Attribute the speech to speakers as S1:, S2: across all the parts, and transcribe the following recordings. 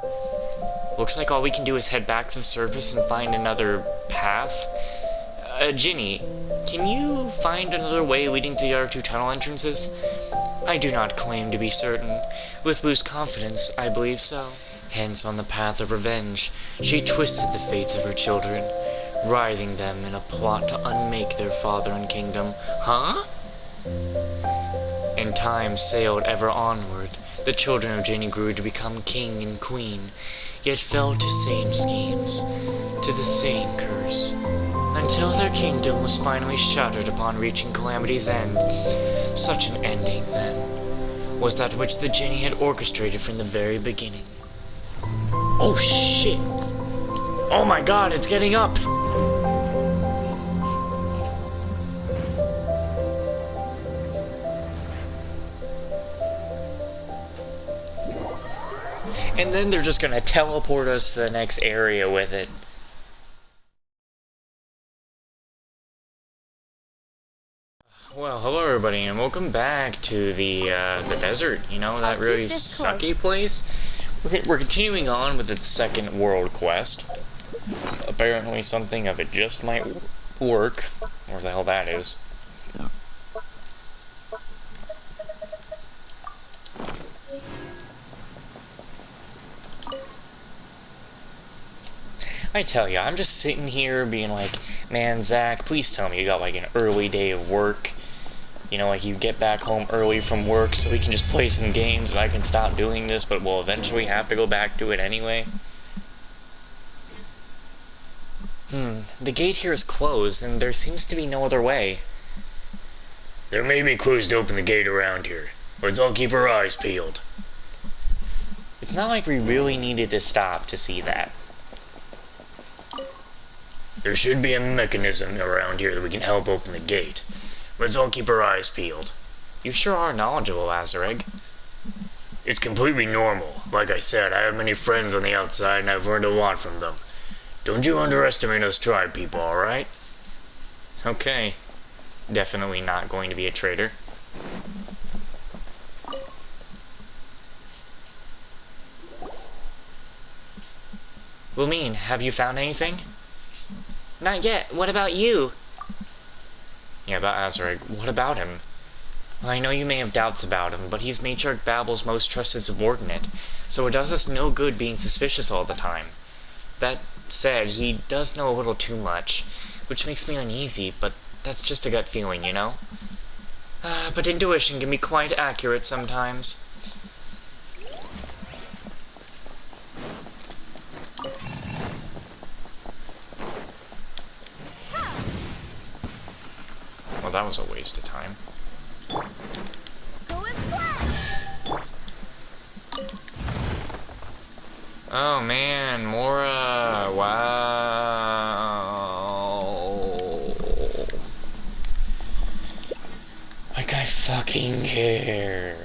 S1: all. Looks like all we can do is head back to the surface and find another path. Ginny, can you find another way leading to the other two tunnel entrances? I do not claim to be certain. With Boo's confidence, I believe so. Hence, on the path of revenge, she twisted the fates of her children, writhing them in a plot to unmake their father and kingdom. Huh? And time sailed ever onward. The children of Ginny grew to become king and queen, yet fell to same schemes, to the same curse, until their kingdom was finally shattered upon reaching Calamity's end. Such an ending, then, was that which the Ginny had orchestrated from the very beginning. Oh shit! Oh my god, it's getting up! And then they're just gonna teleport us to the next area with it. Well, hello everybody, and welcome back to the desert. You know, that really sucky place? We're continuing on with its second world quest. Apparently something of it just might work. Where the hell that is. I tell ya, I'm just sitting here being like, man, Zach, please tell me you got like an early day of work. You know, like you get back home early from work so we can just play some games and I can stop doing this, but we'll eventually have to go back to it anyway. The gate here is closed and there seems to be no other way. There may be clues to open the gate around here. Let's all keep our eyes peeled. It's not like we really needed to stop to see that. There should be a mechanism around here that we can help open the gate. Let's all keep our eyes peeled. You sure are knowledgeable, Azareg. It's completely normal. Like I said, I have many friends on the outside and I've learned a lot from them. Don't you underestimate us tribe people, alright? Okay. Definitely not going to be a traitor. Lumine, have you found anything? Not yet. What about you? Yeah, about Azareg. What about him? Well, I know you may have doubts about him, but he's Matriarch Babel's most trusted subordinate, so it does us no good being suspicious all the time. That said, he does know a little too much, which makes me uneasy, but that's just a gut feeling, you know? But intuition can be quite accurate sometimes. Well, that was a waste of time. Oh man, Mora! Wow. Like I fucking care.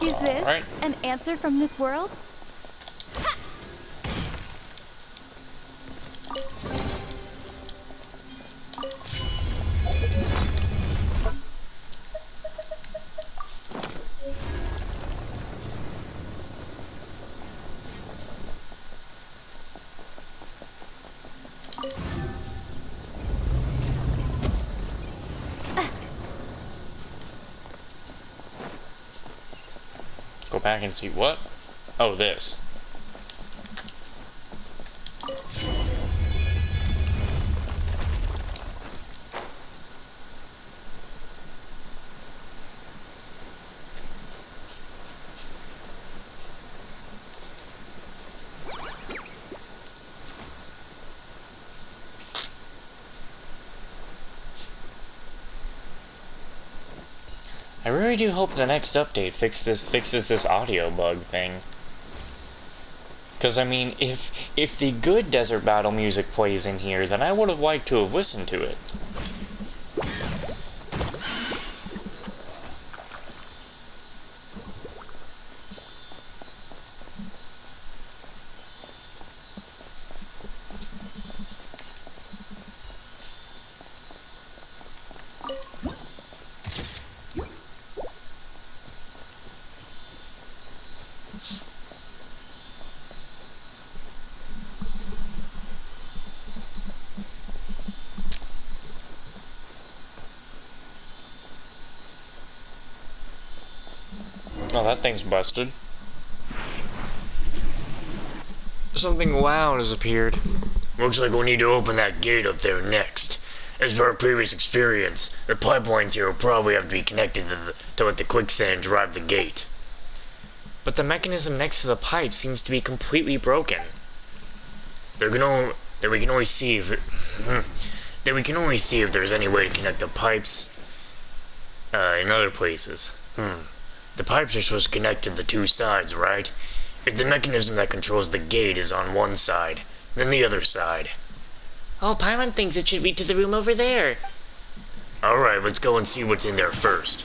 S2: Is this an answer from this world?
S1: back and see what? Oh, this. I really do hope the next update fixes this audio bug thing. Because, I mean, if the good desert battle music plays in here, then I would have liked to have listened to it. Oh, that thing's busted. Something loud has appeared.
S3: Looks like we'll need to open that gate up there next. As per our previous experience, the pipelines here will probably have to be connected to let the quicksand drive the gate.
S1: But the mechanism next to the pipe seems to be completely broken.
S3: We can only see if there's any way to connect the pipes in other places. The pipes are supposed to connect to the two sides, right? If the mechanism that controls the gate is on one side, then the other side.
S1: Oh, Paimon thinks it should be to the room over there.
S3: Alright, let's go and see what's in there first.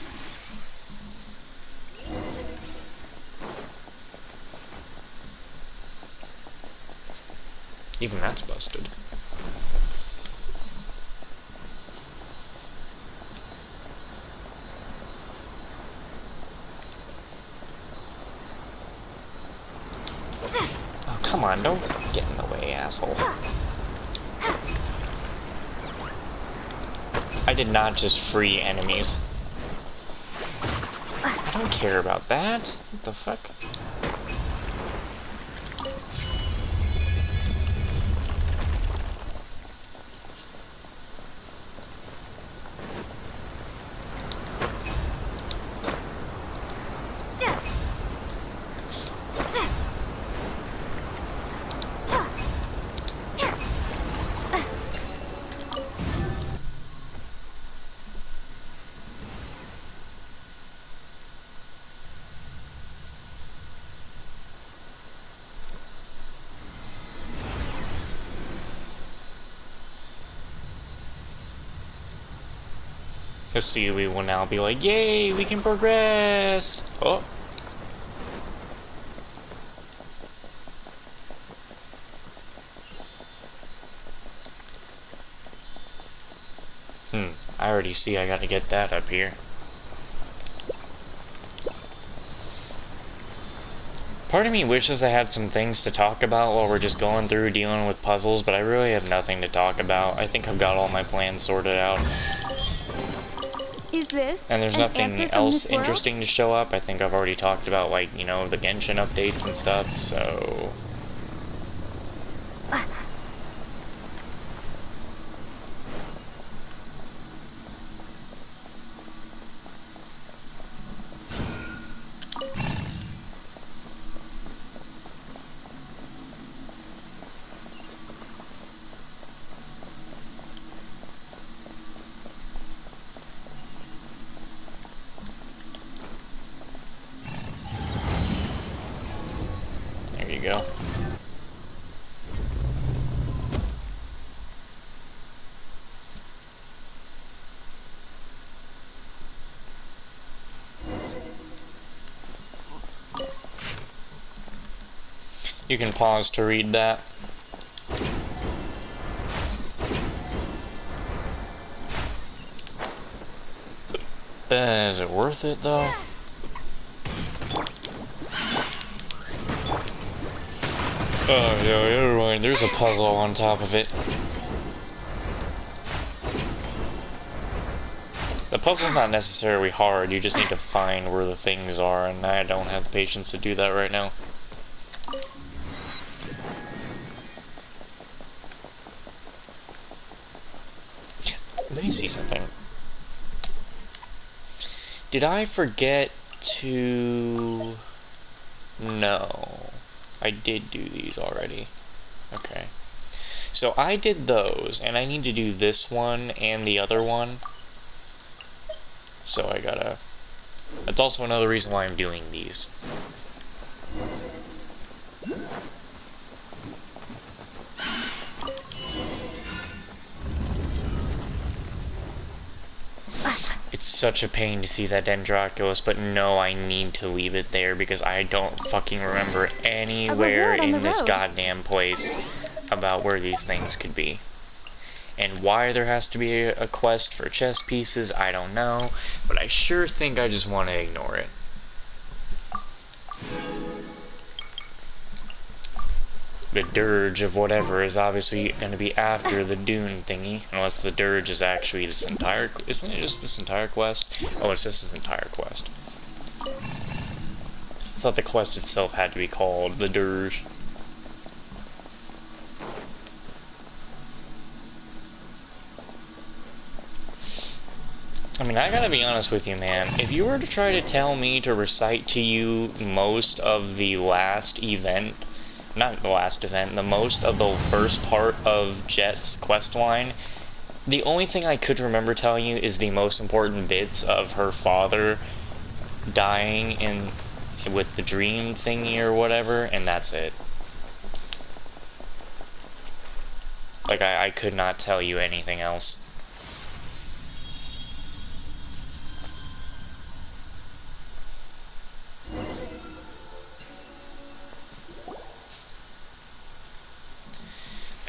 S1: Even that's busted. Oh, come on, don't get in the way, asshole. I did not just free enemies. I don't care about that. What the fuck? Cassili will now be like, yay, we can progress! Oh. I already see I gotta get that up here. Part of me wishes I had some things to talk about while we're just going through dealing with puzzles, but I really have nothing to talk about. I think I've got all my plans sorted out.
S2: Is this
S1: And there's nothing else interesting to show up. I think I've already talked about, like, you know, the Genshin updates and stuff, so... There you go. You can pause to read that. Is it worth it though? Oh, yeah, never mind. There's a puzzle on top of it. The puzzle's not necessarily hard, you just need to find where the things are, and I don't have the patience to do that right now. Let me see something. Did I forget to... No. I did do these already. Okay. So I did those, and I need to do this one and the other one. So I gotta... That's also another reason why I'm doing these. It's such a pain to see that Dendroculus, but no, I need to leave it there because I don't fucking remember anywhere in this goddamn place about where these things could be. And why there has to be a quest for chess pieces, I don't know, but I sure think I just want to ignore it. The dirge of whatever is obviously going to be after the dune thingy, unless the dirge is actually this entire... Isn't it just this entire quest? Oh, it's just this entire quest. I thought the quest itself had to be called the dirge. I mean, I gotta be honest with you, man. If you were to try to tell me to recite to you most of the last event, not the last event, the most of the first part of Jet's questline, the only thing I could remember telling you is the most important bits of her father dying with the dream thingy or whatever, and that's it. Like, I could not tell you anything else.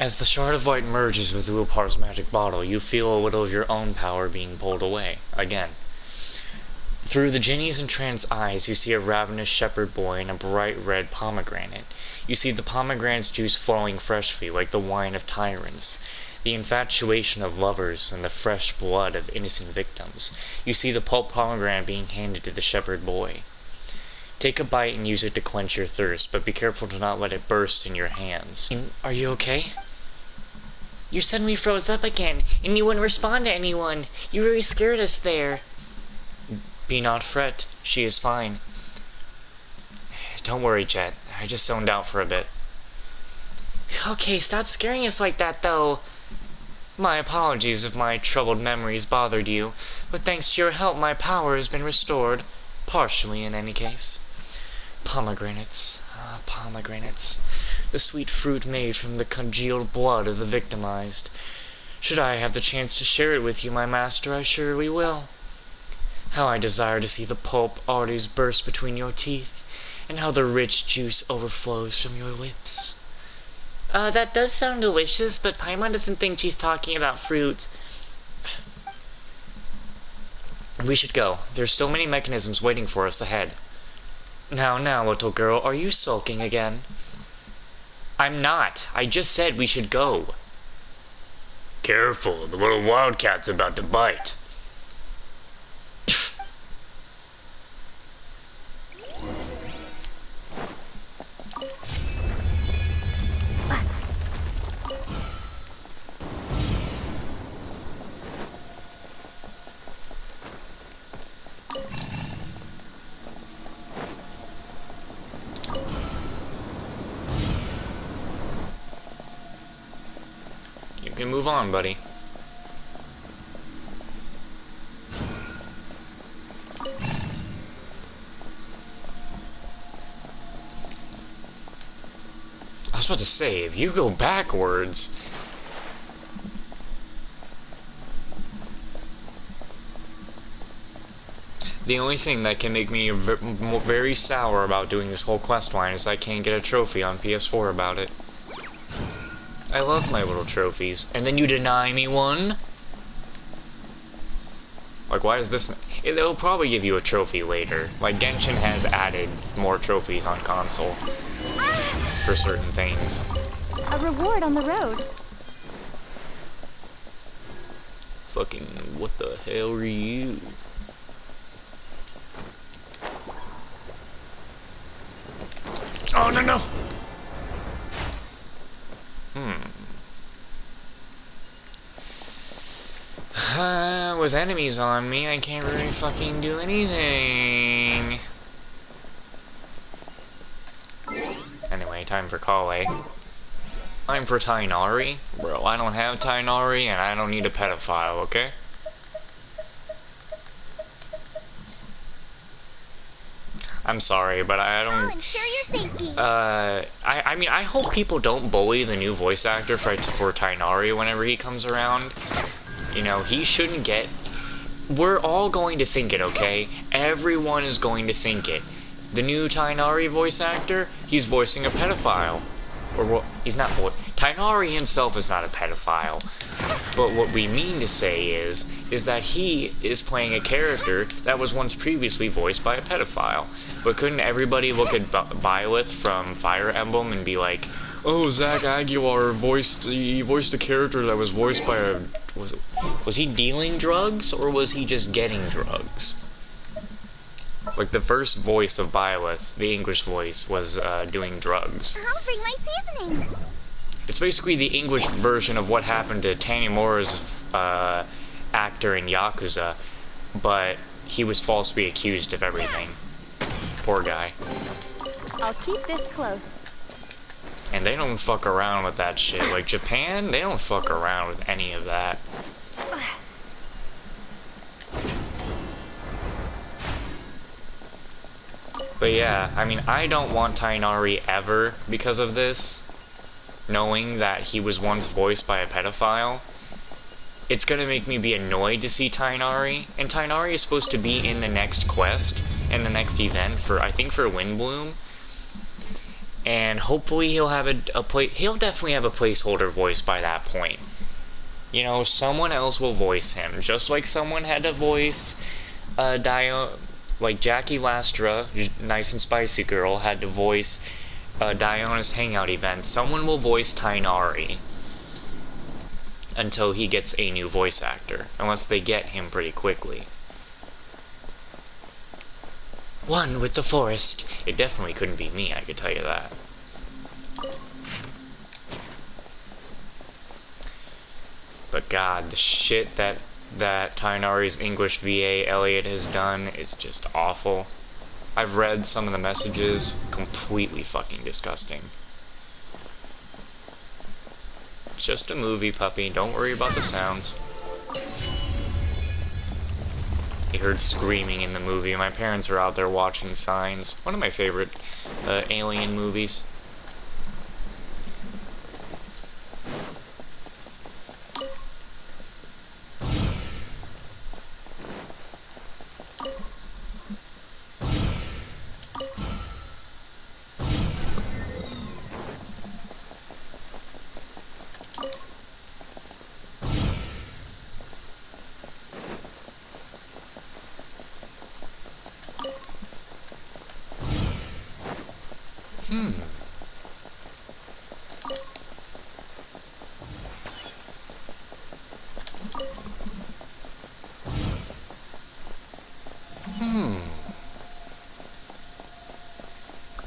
S1: As the shard of light merges with Liloupar's magic bottle, you feel a little of your own power being pulled away, again. Through the genie's entranced eyes, you see a ravenous shepherd boy and a bright red pomegranate. You see the pomegranate's juice flowing freshly, like the wine of tyrants, the infatuation of lovers, and the fresh blood of innocent victims. You see the pulp pomegranate being handed to the shepherd boy. Take a bite and use it to quench your thirst, but be careful to not let it burst in your hands. Are you okay? You suddenly froze up again, and you wouldn't respond to anyone. You really scared us there. Be not fret. She is fine. Don't worry, Jet. I just zoned out for a bit. Okay, stop scaring us like that, though. My apologies if my troubled memories bothered you, but thanks to your help, my power has been restored. Partially, in any case. Pomegranates. Ah, pomegranates. The sweet fruit made from the congealed blood of the victimized. Should I have the chance to share it with you, my master, I surely will. How I desire to see the pulp arteries burst between your teeth, and how the rich juice overflows from your lips. That does sound delicious, but Paimon doesn't think she's talking about fruit. We should go. There's so many mechanisms waiting for us ahead. Now, little girl, are you sulking again? I'm not. I just said we should go.
S3: Careful, the little wildcat's about to bite.
S1: You can move on, buddy. I was about to say, if you go backwards... The only thing that can make me very sour about doing this whole quest line is I can't get a trophy on PS4 about it. I love my little trophies. And then you deny me one? Like, why is this... It'll probably give you a trophy later. Like, Genshin has added more trophies on console. For certain things.
S2: A reward on the road.
S1: Fucking, what the hell are you? Oh, no, no! With enemies on me, I can't really fucking do anything. Anyway, time for Kale. Time for Tainari. Bro, I don't have Tainari, and I don't need a pedophile, okay? I'm sorry, but I don't...
S2: I'll ensure your safety.
S1: I mean, I hope people don't bully the new voice actor for Tainari whenever he comes around. You know, he shouldn't get... We're all going to think it, okay? Everyone is going to think it. The new Tainari voice actor, he's voicing a pedophile. Or, well, he's not... Tainari himself is not a pedophile. But what we mean to say is that he is playing a character that was once previously voiced by a pedophile. But couldn't everybody look at Byleth from Fire Emblem and be like, oh, Zach Aguilar voiced a character that was voiced by a... Was he dealing drugs, or was he just getting drugs? Like, the first voice of Byleth, the English voice, was doing drugs.
S2: I'll bring my seasonings.
S1: It's basically the English version of what happened to Tanimura's actor in Yakuza, but he was falsely accused of everything. Poor guy.
S2: I'll keep this close.
S1: And they don't fuck around with that shit. Like, Japan, they don't fuck around with any of that. But yeah, I mean, I don't want Tainari ever because of this. Knowing that he was once voiced by a pedophile. It's gonna make me be annoyed to see Tainari. And Tainari is supposed to be in the next quest, in the next event for, I think, for Windbloom. And hopefully he'll have he'll definitely have a placeholder voice by that point. You know, someone else will voice him, just like someone had to voice like Jackie Lastra, Nice and Spicy Girl, had to voice Diona's Hangout event. Someone will voice Tainari until he gets a new voice actor, unless they get him pretty quickly. One with the forest. It definitely couldn't be me, I could tell you that. But God, the shit that Tainari's English VA Elliot has done is just awful. I've read some of the messages. Completely fucking disgusting. It's just a movie, puppy. Don't worry about the sounds. He heard screaming in the movie. My parents are out there watching Signs. One of my favorite alien movies.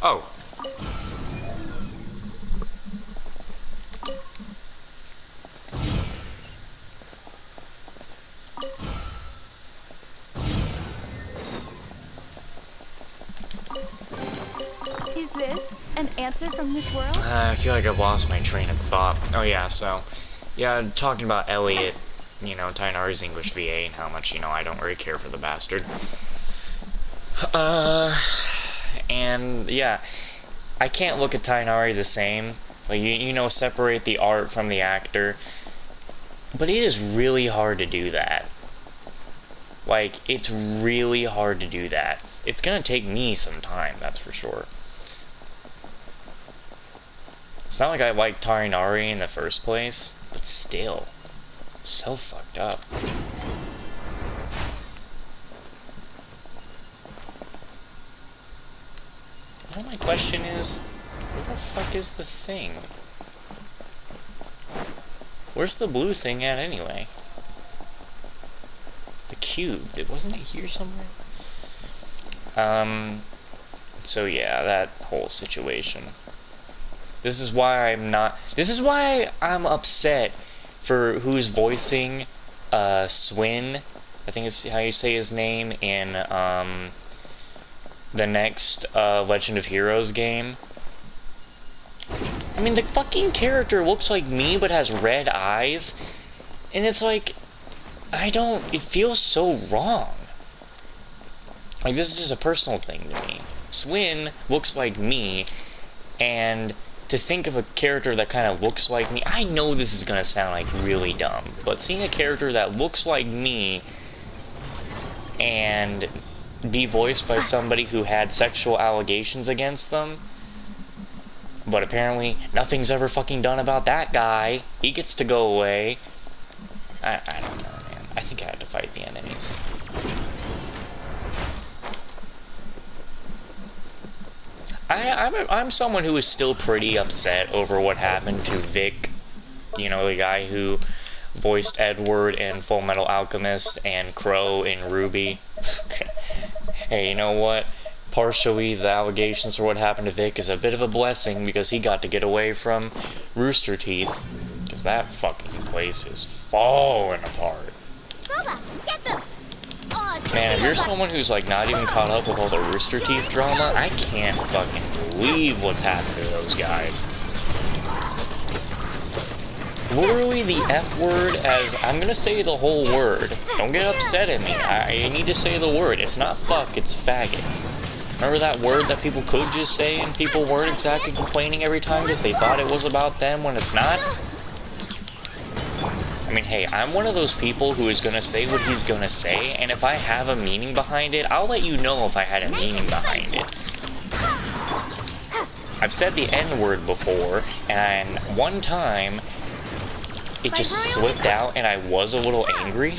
S1: Oh.
S2: Is this an answer from this world?
S1: I feel like I've lost my train of thought. Oh yeah, so, yeah, talking about Elliot, you know, Tainari's English VA and how much, you know, I don't really care for the bastard. And, yeah, I can't look at Tainari the same. Like, you know, separate the art from the actor. But it is really hard to do that. Like, it's really hard to do that. It's gonna take me some time, that's for sure. It's not like I liked Tainari in the first place, but still, so fucked up. Now my question is, where the fuck is the thing? Where's the blue thing at anyway? cube. Wasn't it here somewhere? So yeah, that whole situation. This is why I'm upset for who's voicing Swin. I think it's how you say his name in the next Legend of Heroes game. I mean, the fucking character looks like me but has red eyes, and it's like, it feels so wrong. Like, this is just a personal thing to me. Swin looks like me, and to think of a character that kind of looks like me, I know this is gonna sound like really dumb, but seeing a character that looks like me and be voiced by somebody who had sexual allegations against them, but apparently nothing's ever fucking done about that guy, he gets to go away. I don't know, man. I think I had to fight the enemies. I'm someone who is still pretty upset over what happened to Vic, you know, the guy who voiced Edward in Full Metal Alchemist and Crow in Ruby. Hey, you know what? Partially, the allegations for what happened to Vic is a bit of a blessing because he got to get away from Rooster Teeth. Because that fucking place is falling apart.
S2: Boba, get them!
S1: Man, if you're someone who's like not even caught up with all the Rooster Teeth drama, I can't fucking believe what's happened to those guys. Literally the F word, as I'm gonna say the whole word. Don't get upset at me. I need to say the word. It's not fuck, it's faggot. Remember that word that people could just say and people weren't exactly complaining every time because they thought it was about them when it's not? I mean, hey, I'm one of those people who is gonna say what he's gonna say, and if I have a meaning behind it, I'll let you know if I had a meaning behind it. I've said the N-word before, and one time, it just slipped out and I was a little angry.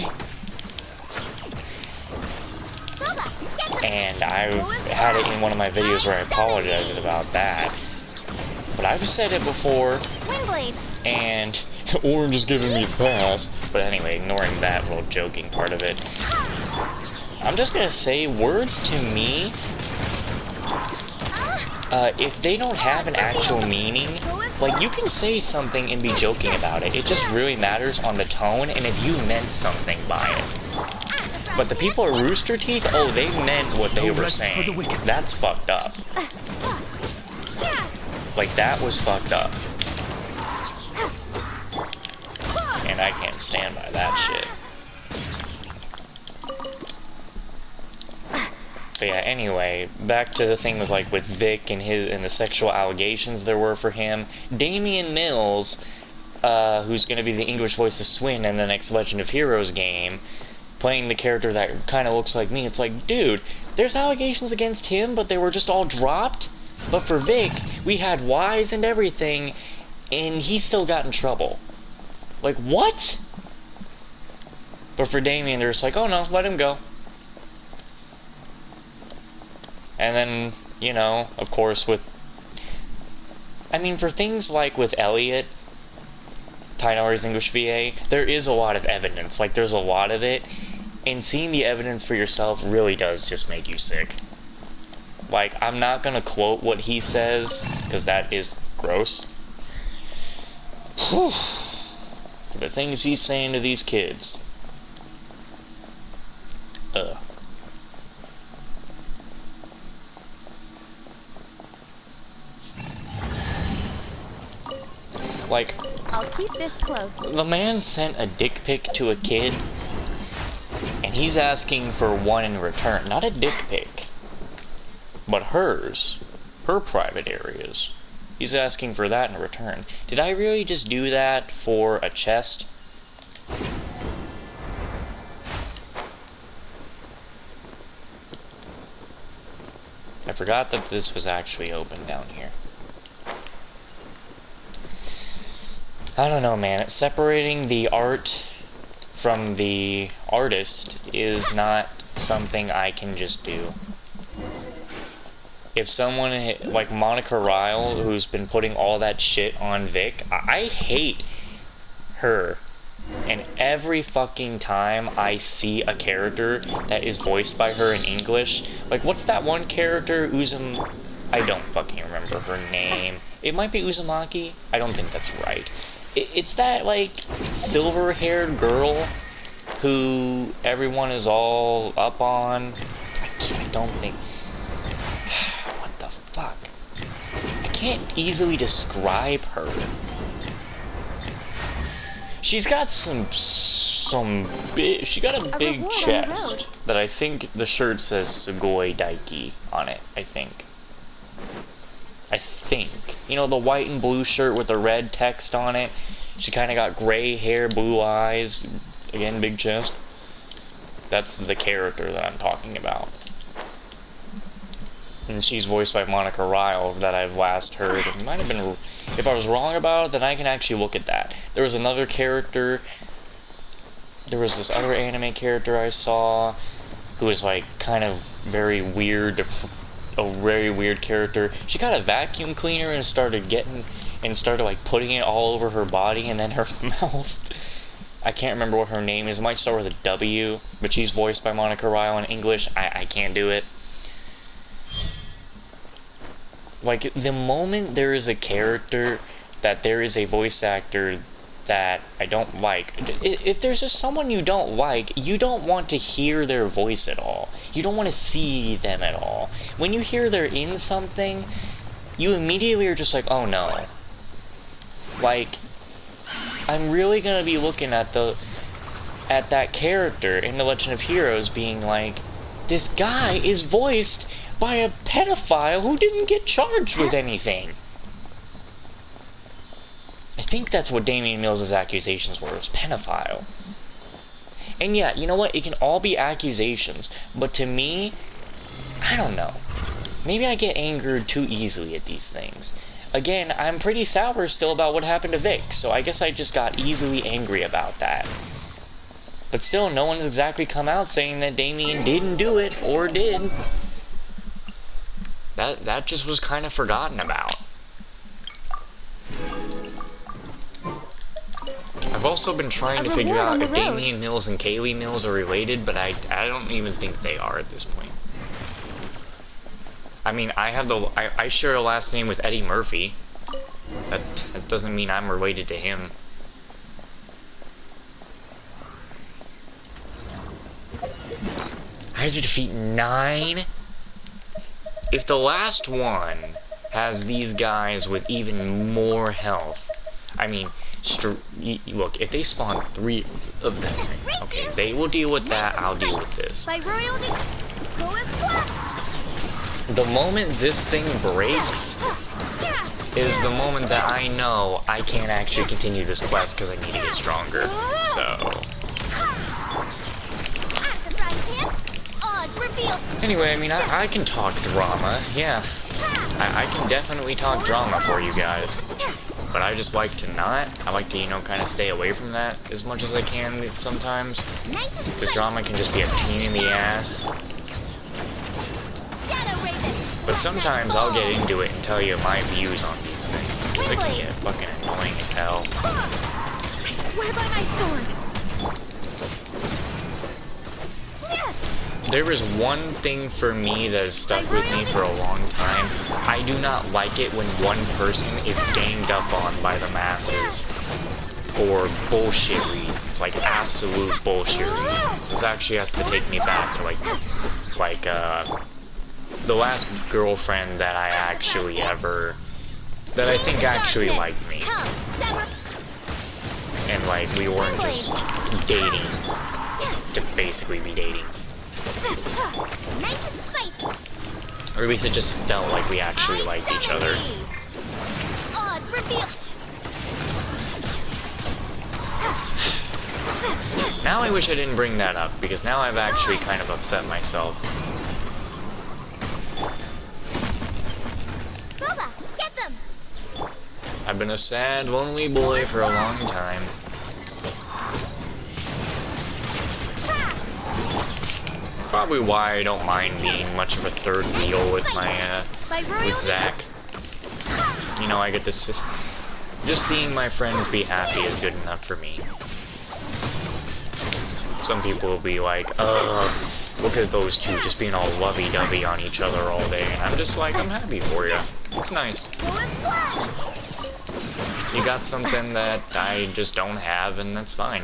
S1: And I had it in one of my videos where I apologized about that. But I've said it before, and Orange is giving me a pass. But anyway, ignoring that little joking part of it, I'm just gonna say, words to me, if they don't have an actual meaning, like, you can say something and be joking about it. It just really matters on the tone and if you meant something by it. But the people at Rooster Teeth, oh, they meant what they were saying. That's fucked up. Like, that was fucked up. And I can't stand by that shit. But yeah, anyway, back to the thing with, like, with Vic and the sexual allegations there were for him. Damian Mills, who's gonna be the English voice of Swin in the next Legend of Heroes game, playing the character that kind of looks like me, it's like, dude, there's allegations against him, but they were just all dropped? But for Vic, we had Ys and everything, and he still got in trouble. Like, what? But for Damien, they're just like, oh no, let him go. And then, you know, of course with... I mean, for things like with Elliot, Tainari's English VA, there is a lot of evidence. Like, there's a lot of it. And seeing the evidence for yourself really does just make you sick. Like, I'm not gonna quote what he says, because that is gross. Whew. The things he's saying to these kids. Ugh. Like,
S2: I'll keep this close.
S1: the man sent a dick pic to a kid, and he's asking for one in return. Not a dick pic, but hers. Her private areas. He's asking for that in return. Did I really just do that for a chest? I forgot that this was actually open down here. I don't know, man. Separating the art from the artist is not something I can just do. If someone like Monica Ryle, who's been putting all that shit on Vic, I hate her And every fucking time I see a character that is voiced by her in English, like, what's that one character, I don't fucking remember her name. It might be Uzumaki? I don't think that's right. It's that, like, silver-haired girl who everyone is all up on. I don't think... What the fuck? I can't easily describe her. She's got she got a big chest that I think the shirt says Sugoi Daiki on it, I think. You know, the white and blue shirt with the red text on it? She kind of got gray hair, blue eyes, again, big chest. That's the character that I'm talking about. And she's voiced by Monica Ryle that I've last heard. It might have been... If I was wrong about it, then I can actually look at that. There was another character... There was this other anime character I saw who was, like, kind of very weird... A very weird character. She got a vacuum cleaner and started like putting it all over her body and then her mouth. I can't remember what her name is. It might start with a W, but she's voiced by Monica Ryle in English. I can't do it. Like, the moment there is a character that there is a voice actor that I don't like, if there's just someone you don't like, you don't want to hear their voice at all. You don't want to see them at all. When you hear they're in something, you immediately are just like, oh no. Like, I'm really gonna be looking at that character in The Legend of Heroes being like, this guy is voiced by a pedophile who didn't get charged with anything. I think that's what Damian Mills' accusations were, was pedophile. And yeah, you know what? It can all be accusations, but to me, I don't know. Maybe I get angered too easily at these things. Again, I'm pretty sour still about what happened to Vic, so I guess I just got easily angry about that. But still, no one's exactly come out saying that Damian didn't do it, or did. That just was kind of forgotten about. I've also been trying to figure out if Damian Mills and Kaylee Mills are related, but I don't even think they are at this point. I mean, I share a last name with Eddie Murphy. That doesn't mean I'm related to him. I had to defeat 9? If the last one has these guys with even more health, I mean, look, if they spawn 3 of them, okay, they will deal with that, I'll deal with this. The moment this thing breaks is the moment that I know I can't actually continue this quest because I need to get stronger, so... Anyway, I mean, I can talk drama, yeah. I can definitely talk drama for you guys. But I just like to not. I like to, you know, kind of stay away from that as much as I can sometimes. Because drama can just be a pain in the ass. But sometimes I'll get into it and tell you my views on these things. Because it can get fucking annoying as hell.
S2: I swear by my sword.
S1: There is one thing for me that has stuck with me for a long time. I do not like it when one person is ganged up on by the masses for bullshit reasons, like absolute bullshit reasons. This actually has to take me back to like the last girlfriend that I actually that I think actually liked me. And like we weren't just dating to basically be dating.
S2: Nice and spicy.
S1: Or at least it just felt like we actually liked each other. Now I wish I didn't bring that up, because now I've actually kind of upset myself.
S2: Boba, get them.
S1: I've been a sad, lonely boy for a long time. Probably why I don't mind being much of a third wheel with with Zach. You know, I get this. Just seeing my friends be happy is good enough for me. some people will be like, look at those two just being all lovey-dovey on each other all day, and I'm just like, I'm happy for you. It's nice. You got something that I just don't have, and that's fine.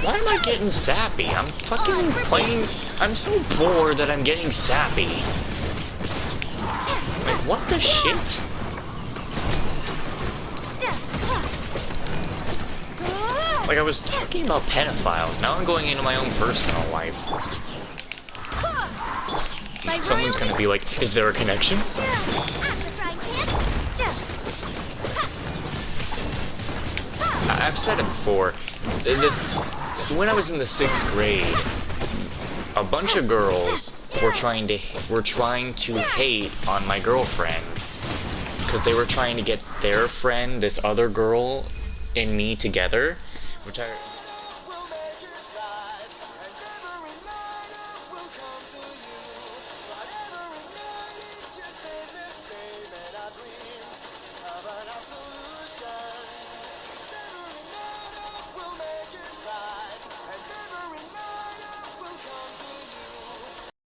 S1: Why am I getting sappy? I'm fucking playing... I'm so bored that I'm getting sappy. Like, what the shit? Like, I was talking about pedophiles, now I'm going into my own personal life. Someone's gonna be like, is there a connection? I've said it before. When I was in the 6th grade, a bunch of girls were trying to hate on my girlfriend because they were trying to get their friend, this other girl, and me together, which I